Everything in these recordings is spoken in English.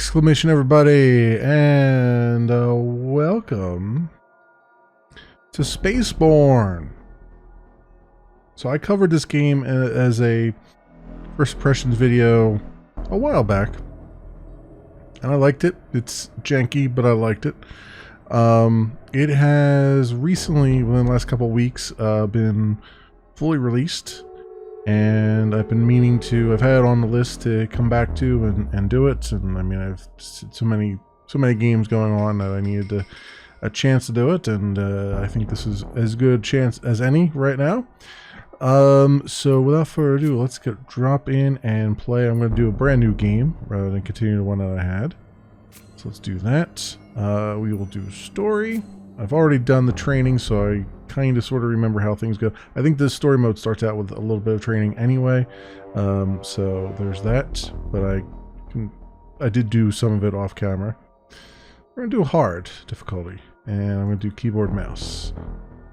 Exclamation everybody, and welcome to SpaceBourne. So I covered this game as a first impressions video a while back, and I liked it. It's janky, but I liked it. It has recently, within the last couple of weeks, been fully released, and I've been meaning to. I've had it on the list to come back to and do it. And I mean, I've so many games going on that I needed a chance to do it, and I think this is as good a chance as any right now. So without further ado, let's drop in and play. I'm going to do a brand new game rather than continue the one that I had. So let's do that. We will do story. I've already done the training, so I kind of sort of remember how things go. I think this story mode starts out with a little bit of training anyway, so there's that. But I did do some of it off camera. We're gonna do hard difficulty, and I'm gonna do keyboard, mouse,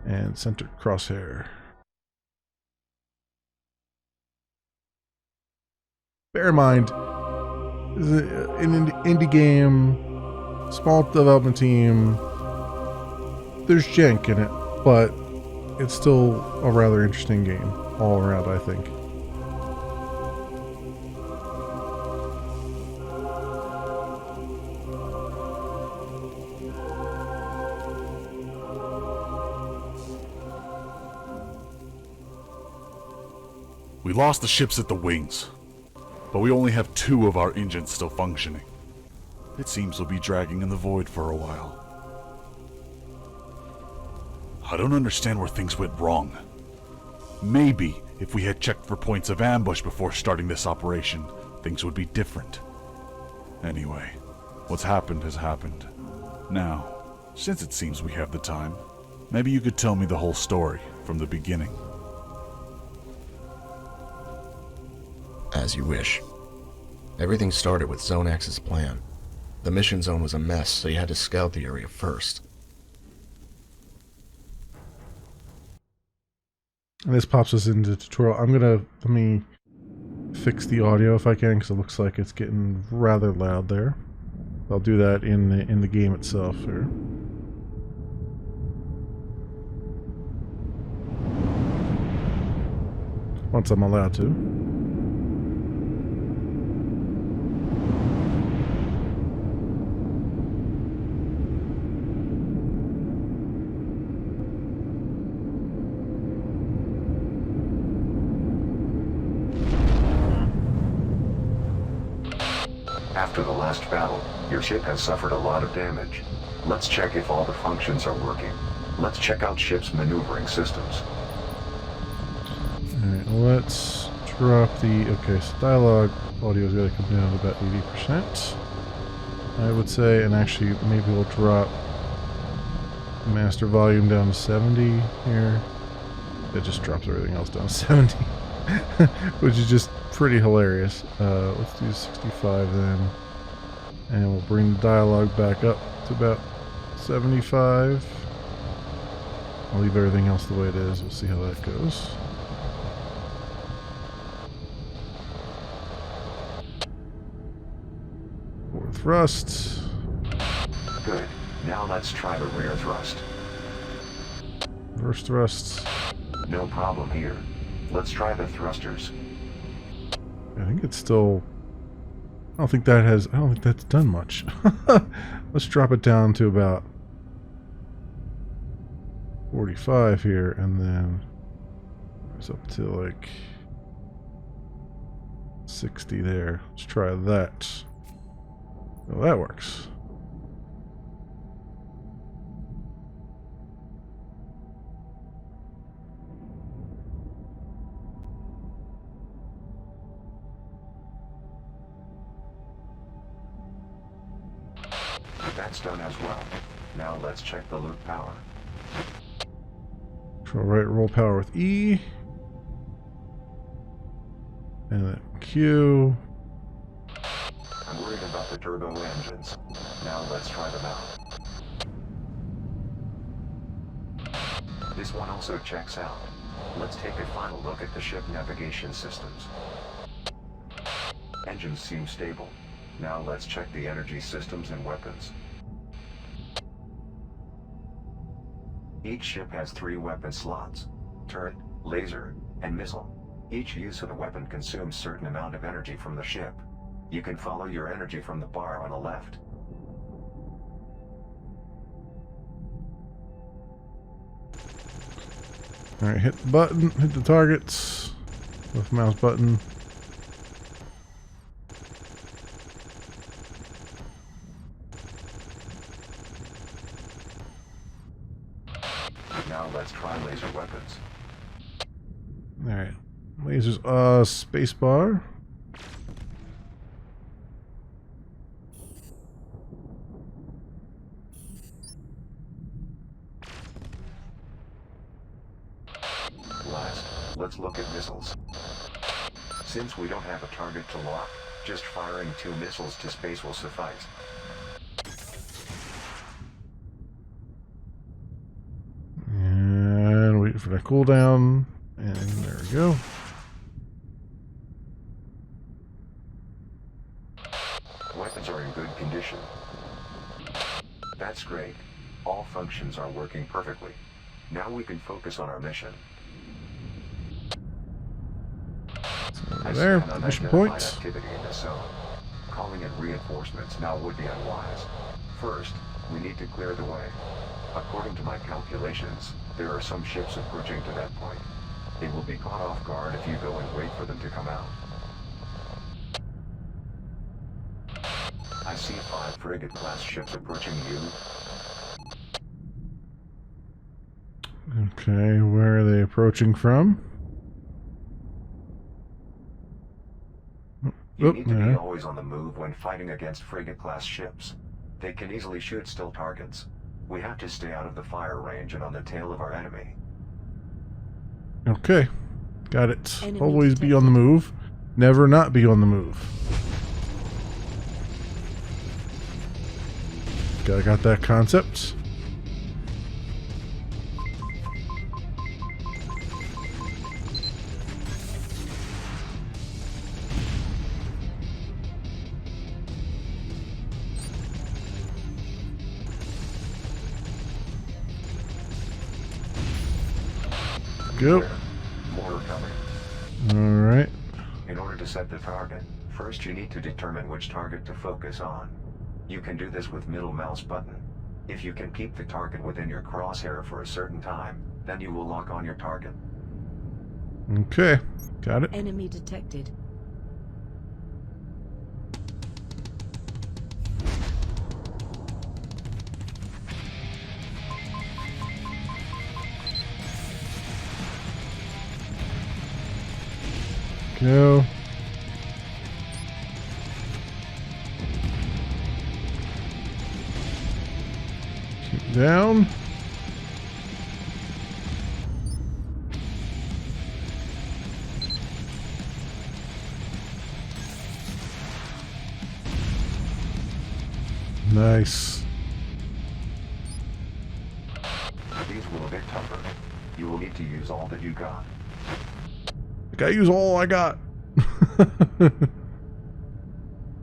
and center crosshair. Bear in mind, this is an indie game, small development team. There's jank in it, but it's still a rather interesting game all around, I think. We lost the ships at the wings, but we only have 2 of our engines still functioning. It seems we'll be dragging in the void for a while. I don't understand where things went wrong. Maybe if we had checked for points of ambush before starting this operation, things would be different. Anyway, what's happened has happened. Now, since it seems we have the time, maybe you could tell me the whole story from the beginning. As you wish. Everything started with Zone X's plan. The mission zone was a mess, so you had to scout the area first. And this pops us into the tutorial. Let me fix the audio if I can, because it looks like it's getting rather loud there. I'll do that in the game itself here. Once I'm allowed to. After the last battle, your ship has suffered a lot of damage. Let's check if all the functions are working. Let's check out ship's maneuvering systems. Alright, let's drop the... Okay, so dialogue audio's got to come down to about 80%. I would say, and actually maybe we'll drop master volume down to 70 here. That just drops everything else down to 70. Which is just pretty hilarious. Let's do 65 then. And we'll bring the dialogue back up to about 75. I'll leave everything else the way it is. We'll see how that goes. Forward thrust. Good. Now let's try the rear thrust. Reverse thrust. No problem here. Let's try the thrusters. I think it's still... I don't think that's done much. Let's drop it down to about 45 here, and then it's up to like 60 there. Let's try that. Well, that works. That's done as well. Now let's check the loop power. Control right roll power with E. And then Q. I'm worried about the turbo engines. Now let's try them out. This one also checks out. Let's take a final look at the ship navigation systems. Engines seem stable. Now let's check the energy systems and weapons. Each ship has 3 weapon slots: turret, laser, and missile. Each use of a weapon consumes certain amount of energy from the ship. You can follow your energy from the bar on the left. Alright, hit the button, hit the targets. Left mouse button. Now let's try laser weapons. Alright. Lasers, spacebar. Last, let's look at missiles. Since we don't have a target to lock, just firing 2 missiles to space will suffice. And wait for the cooldown. And there we go. Weapons are in good condition. That's great. All functions are working perfectly. Now we can focus on our mission. I see There, an mission unidentified points. activity in this zone. Calling in reinforcements now would be unwise. First, we need to clear the way. According to my calculations, there are some ships approaching to that point. They will be caught off guard if you go and wait for them to come out. I see 5 frigate-class ships approaching you. Okay, where are they approaching from? You Oh, need to be there. always on the move when fighting against frigate-class ships. They can easily shoot still targets. We have to stay out of the fire range and on the tail of our enemy. Okay, got it. Enemy Always be detected. on the move. Never not be on the move. Got that concept. Go. Clear. More are coming. Alright. In order to set the target, first you need to determine which target to focus on. You can do this with middle mouse button. If you can keep the target within your crosshair for a certain time, then you will lock on your target. Okay, got it. Enemy detected. Go. Keep down. Nice. These will a bit tougher. You will need to use all that you got. I gotta use all I got.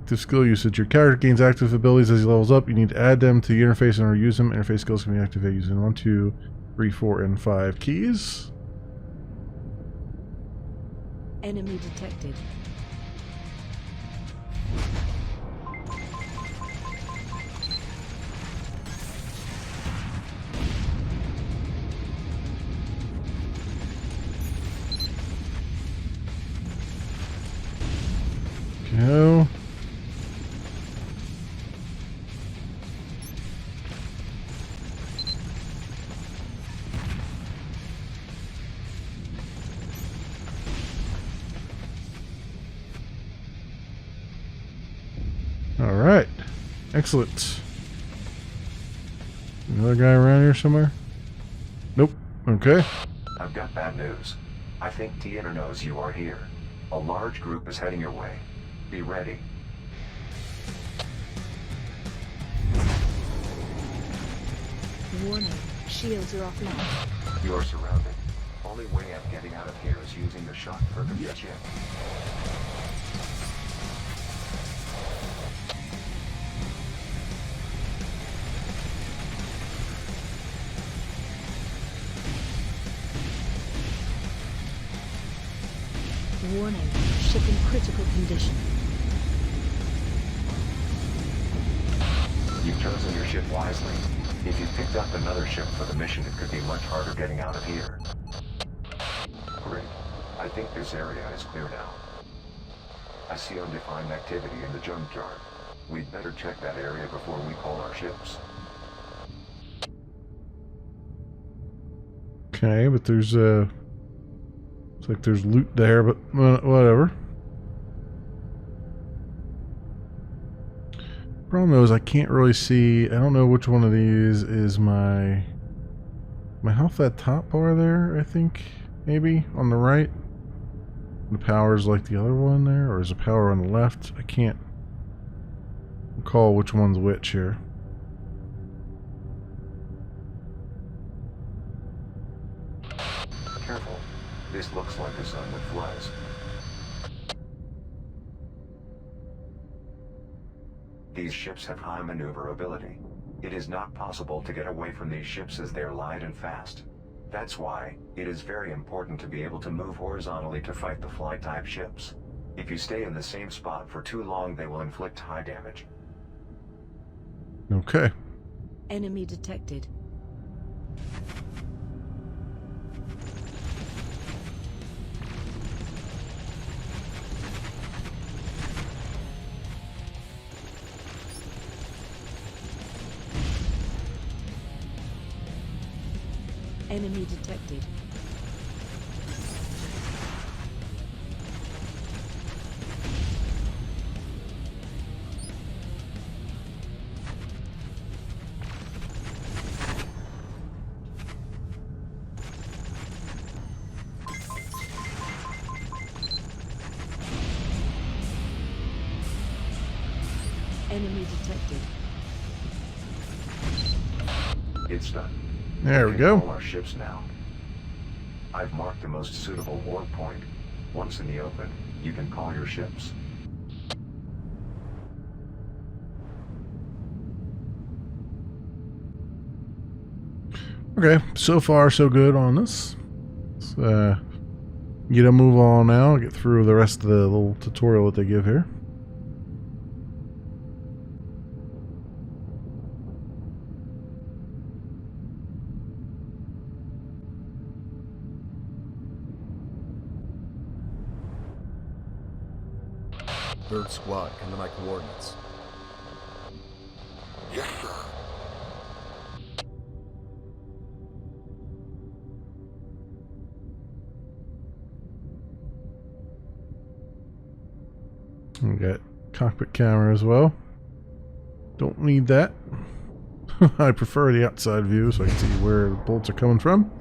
To skill usage. Your character gains active abilities as he levels up. You need to add them to the interface and or use them. Interface skills can be activated using 1, 2, 3, 4, and 5 keys. Enemy detected. Go. Alright. Excellent. Another guy around here somewhere? Nope. Okay. I've got bad news. I think Tiana knows you are here. A large group is heading your way. Be ready. Warning. Shields are offline. You are surrounded. Only way of getting out of here is using the shock perk of your ship. Ship in critical condition. You've chosen your ship wisely. If you picked up another ship for the mission, it could be much harder getting out of here. Great. I think this area is clear now. I see undefined activity in the junkyard. We'd better check that area before we call our ships. Okay, but there's it's like there's loot there, but whatever. Problem is, I can't really see. I don't know which one of these is my health. That top bar there, I think, maybe on the right. The power's like the other one there, or is the power on the left? I can't recall which one's which here. Careful. This looks like a zone with floods. These ships have high maneuverability. It is not possible to get away from these ships as they're light and fast. That's why it is very important to be able to move horizontally to fight the fly-type ships. If you stay in the same spot for too long, they will inflict high damage. Okay. Enemy detected. Enemy detected. Enemy detected. It's done. There we can go. call our ships now. I've marked the most suitable warp point. Once in the open, you can call your ships. Okay, so far so good on this. Let's get a move on now. Get through the rest of the little tutorial that they give here. Third squad, come to my coordinates. Yes, sir. We got cockpit camera as well. Don't need that. I prefer the outside view so I can see where the bullets are coming from.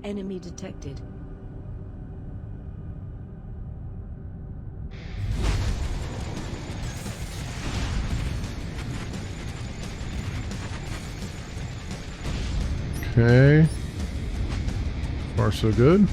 Enemy detected. Okay. Far so good.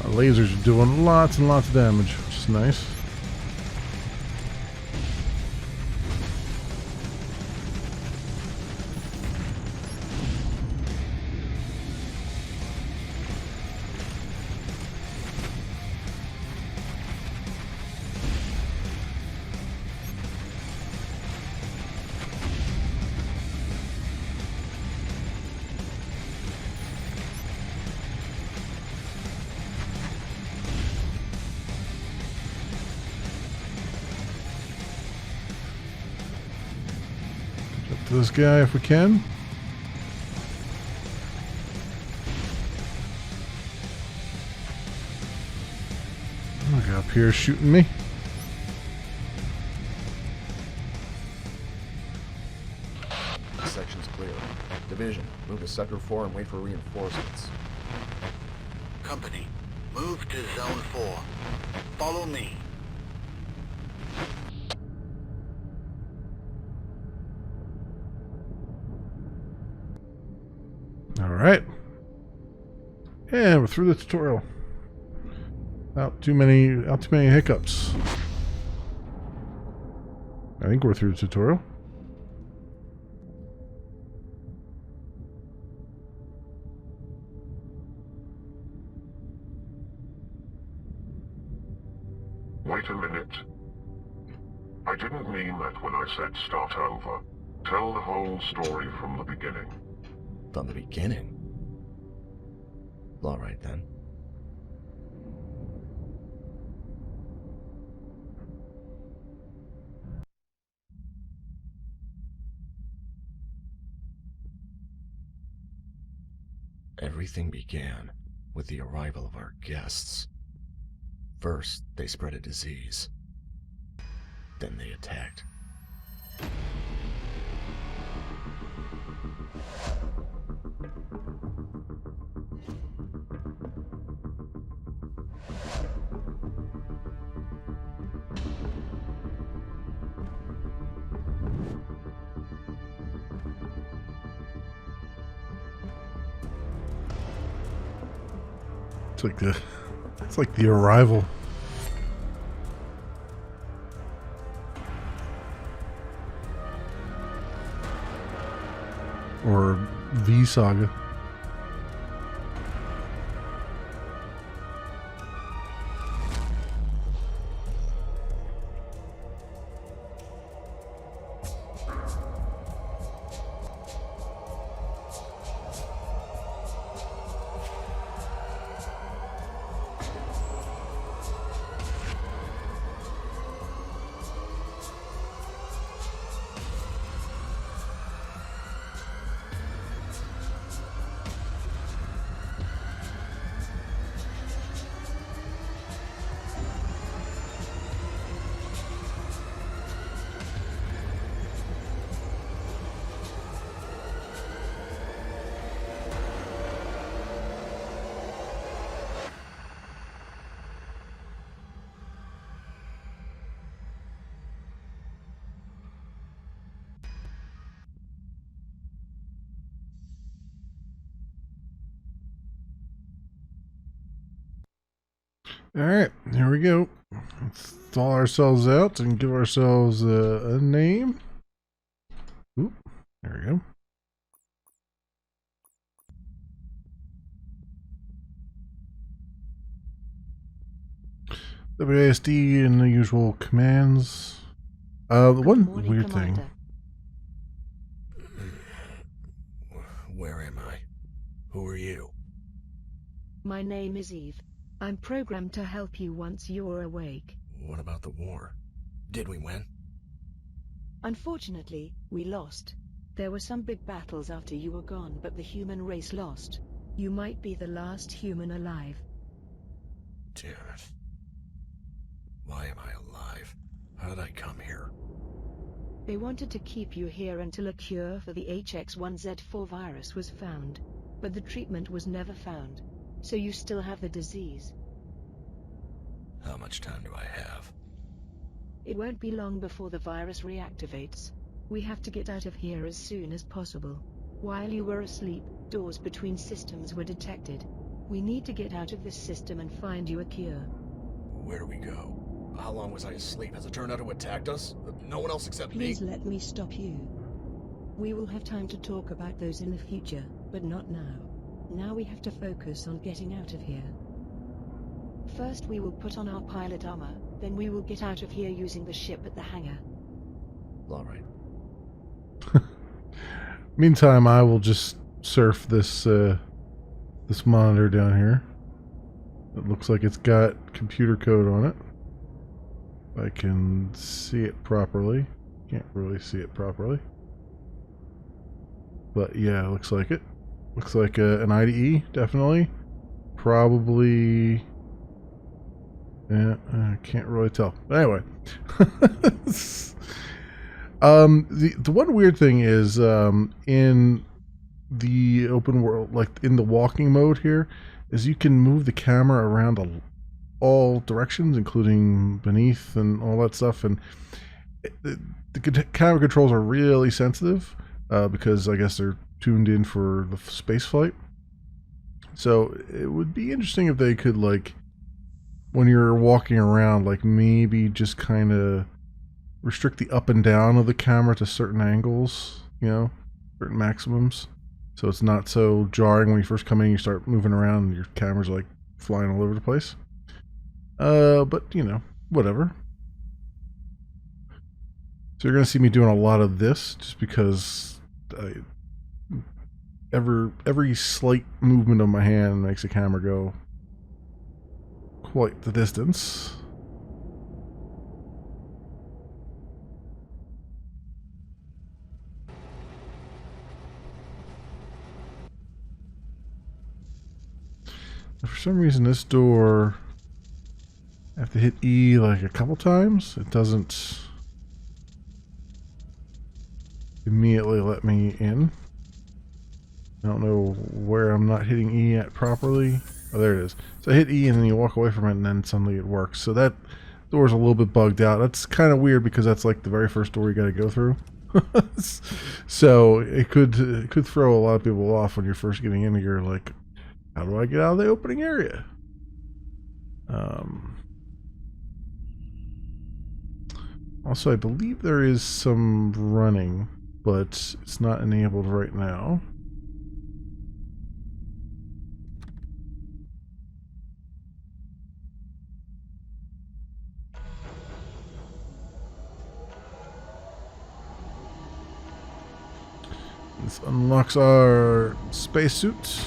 Our lasers are doing lots and lots of damage, which is nice. Get to this guy if we can. Look up here shooting me. This section's clear. Division, move to Sector 4 and wait for reinforcements. Company, move to Zone 4. Follow me. Alright. And we're through the tutorial. Not too many hiccups. I think we're through the tutorial. Wait a minute. I didn't mean that when I said start over. Tell the whole story from the beginning. From the beginning? All right, then. Everything began with the arrival of our guests. First, they spread a disease. Then they attacked. It's like the arrival. Or V Saga. Alright, here we go. Let's thaw ourselves out and give ourselves a name. Oop, there we go. WASD and the usual commands. One Morning, weird Commander. thing. Where am I? Who are you? My name is Eve. I'm programmed to help you once you're awake. What about the war? Did we win? Unfortunately, we lost. There were some big battles after you were gone, but the human race lost. You might be the last human alive. Damn it. Why am I alive? How did I come here? They wanted to keep you here until a cure for the HX1Z4 virus was found. But the treatment was never found. So you still have the disease. How much time do I have? It won't be long before the virus reactivates. We have to get out of here as soon as possible. While you were asleep, doors between systems were detected. We need to get out of this system and find you a cure. Where do we go? How long was I asleep? Has it turned out who attacked us? No one else except me? Please let me stop you. We will have time to talk about those in the future, but not now. Now we have to focus on getting out of here. First we will put on our pilot armor, then we will get out of here using the ship at the hangar. All right. Meantime, I will just surf this this monitor down here. It looks like it's got computer code on it. I can see it properly. Can't really see it properly. But yeah, looks like it. Looks like an IDE, definitely. Probably... yeah, I can't really tell. But anyway. The one weird thing is, in the open world, like in the walking mode here, is you can move the camera around all directions, including beneath and all that stuff. And the camera controls are really sensitive, because I guess they're tuned in for the space flight. So it would be interesting if they could, like, when you're walking around, like maybe just kind of restrict the up and down of the camera to certain angles, you know, certain maximums. So it's not so jarring when you first come in, you start moving around and your camera's like flying all over the place. But you know, whatever. So you're going to see me doing a lot of this just because every slight movement of my hand makes the camera go quite the distance. For some reason this door, I have to hit E like a couple times. It doesn't immediately let me in. I don't know where I'm not hitting E at properly. Oh, there it is. So I hit E and then you walk away from it and then suddenly it works. So that door's a little bit bugged out. That's kind of weird because that's like the very first door you got to go through. So it could throw a lot of people off when you're first getting in. You're like, how do I get out of the opening area? Also, I believe there is some running, but it's not enabled right now. This unlocks our spacesuit.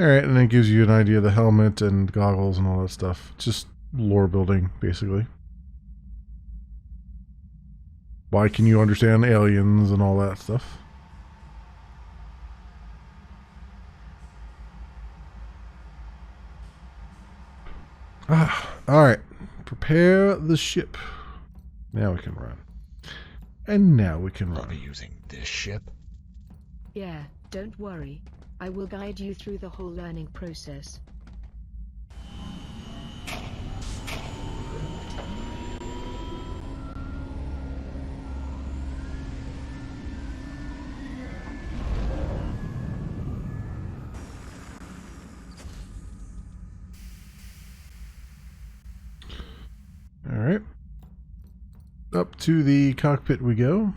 Alright, and it gives you an idea of the helmet and goggles and all that stuff. Just lore building, basically. Why can you understand aliens and all that stuff? Alright. Prepare the ship. Now we can run. And now we can I'll run. be using this ship. Yeah, don't worry. I will guide you through the whole learning process. Alright. Up to the cockpit we go.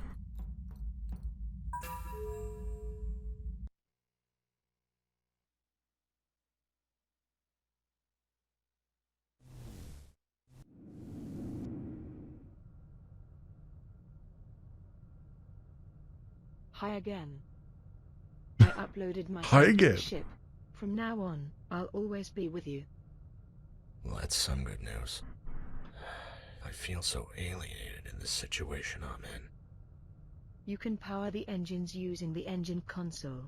Hi again. I uploaded my Hi again. ship. From now on, I'll always be with you. Well, that's some good news. I feel so alienated in this situation I'm in. You can power the engines using the engine console.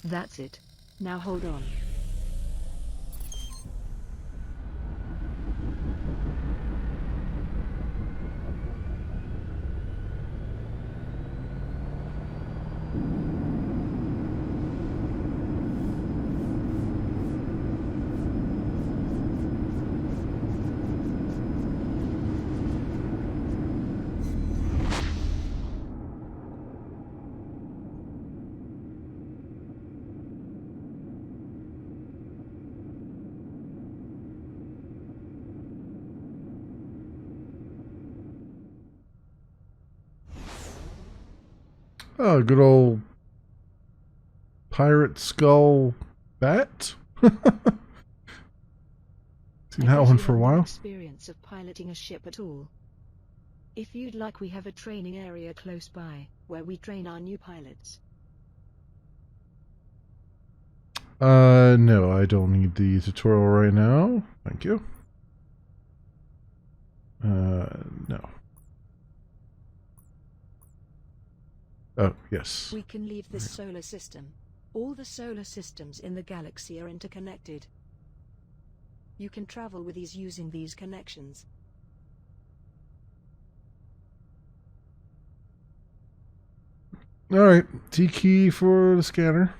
That's it. Now hold on. Oh, good old pirate skull bat. Seen that one for a while. Experience of piloting a ship at all? If you'd like, we have a training area close by, where we train our new pilots. No, I don't need the tutorial right now. Thank you. No. Oh, yes. We can leave this solar system. All the solar systems in the galaxy are interconnected. You can travel with ease using these connections. Alright, T key for the scanner.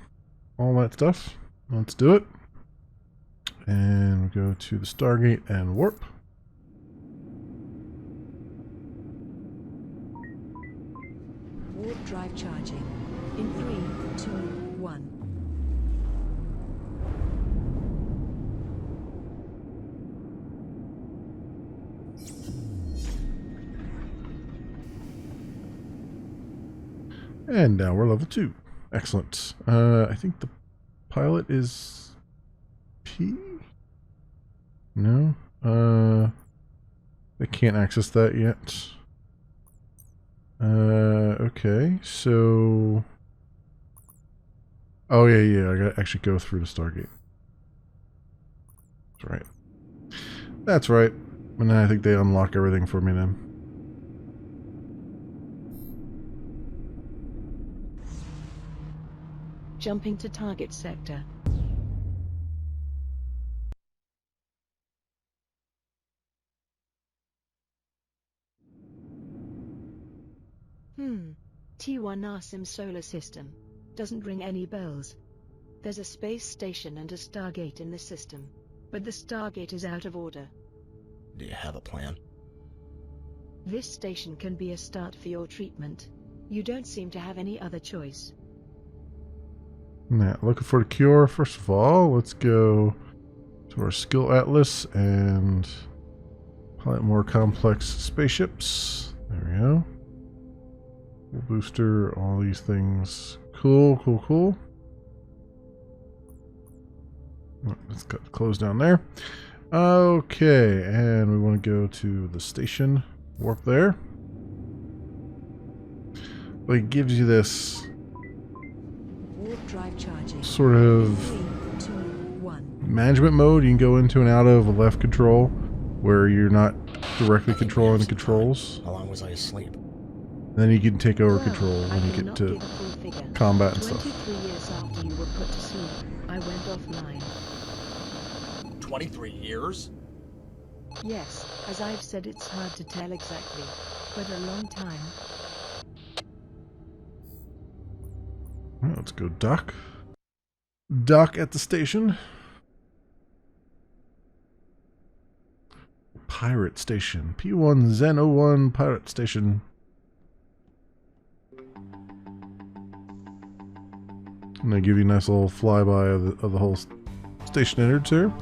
All that stuff. Let's do it. And we go to the Stargate and warp. Warp drive charging. In 3, 2, 1. And now we're level 2. Excellent. I think the pilot is P? No? They can't access that yet. Okay, so... Oh, yeah, I gotta actually go through the Stargate. That's right. That's right. And then I think they unlock everything for me then. Jumping to target sector. T1 Arsim solar system. Doesn't ring any bells. There's a space station and a Stargate in the system. But the Stargate is out of order. Do you have a plan? This station can be a start for your treatment. You don't seem to have any other choice. Now, looking for the cure. First of all, let's go to our skill atlas and pilot more complex spaceships. There we go. Full booster, all these things. Cool. Let's close down there. Okay, and we want to go to the station. Warp there. But it gives you this Drive charging. sort of 3, 2, 1. management mode. You can go into and out of a left control where you're not directly controlling the controls. How long was I asleep? Then you can take over Well, control I when you get cannot to give a full figure. combat and stuff. 23 years after you were put to sleep, I went offline. 23 years? Yes, as I've said, it's hard to tell exactly, but a long time. Well, let's go dock. Dock at the station. Pirate station. P1 Zen 01 pirate station. And they give you a nice little flyby of the whole station innards here.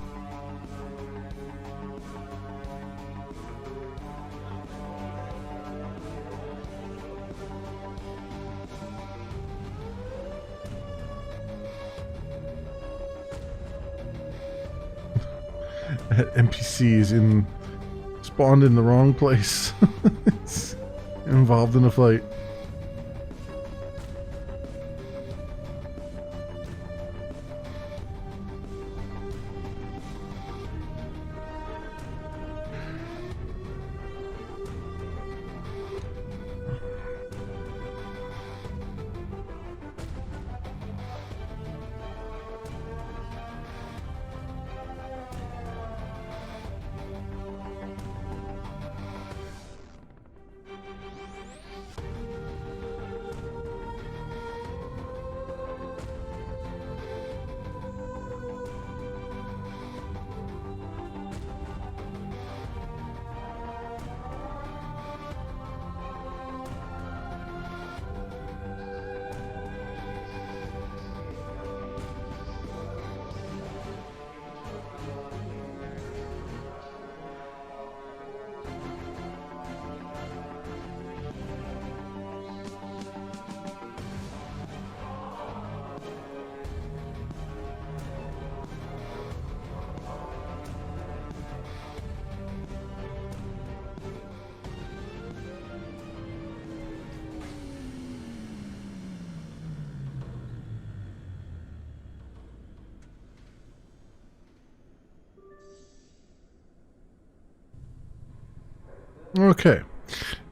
NPCs spawned in the wrong place. It's involved in a fight. Okay.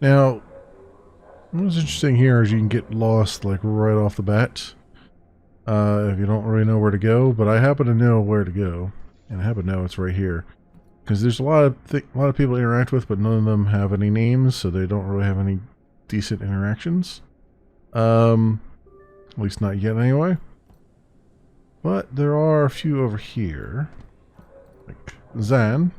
Now, what's interesting here is you can get lost like right off the bat if you don't really know where to go. But I happen to know where to go, and I happen to know it's right here because there's a lot of people to interact with, but none of them have any names, so they don't really have any decent interactions. At least not yet anyway. But there are a few over here. Like Zan.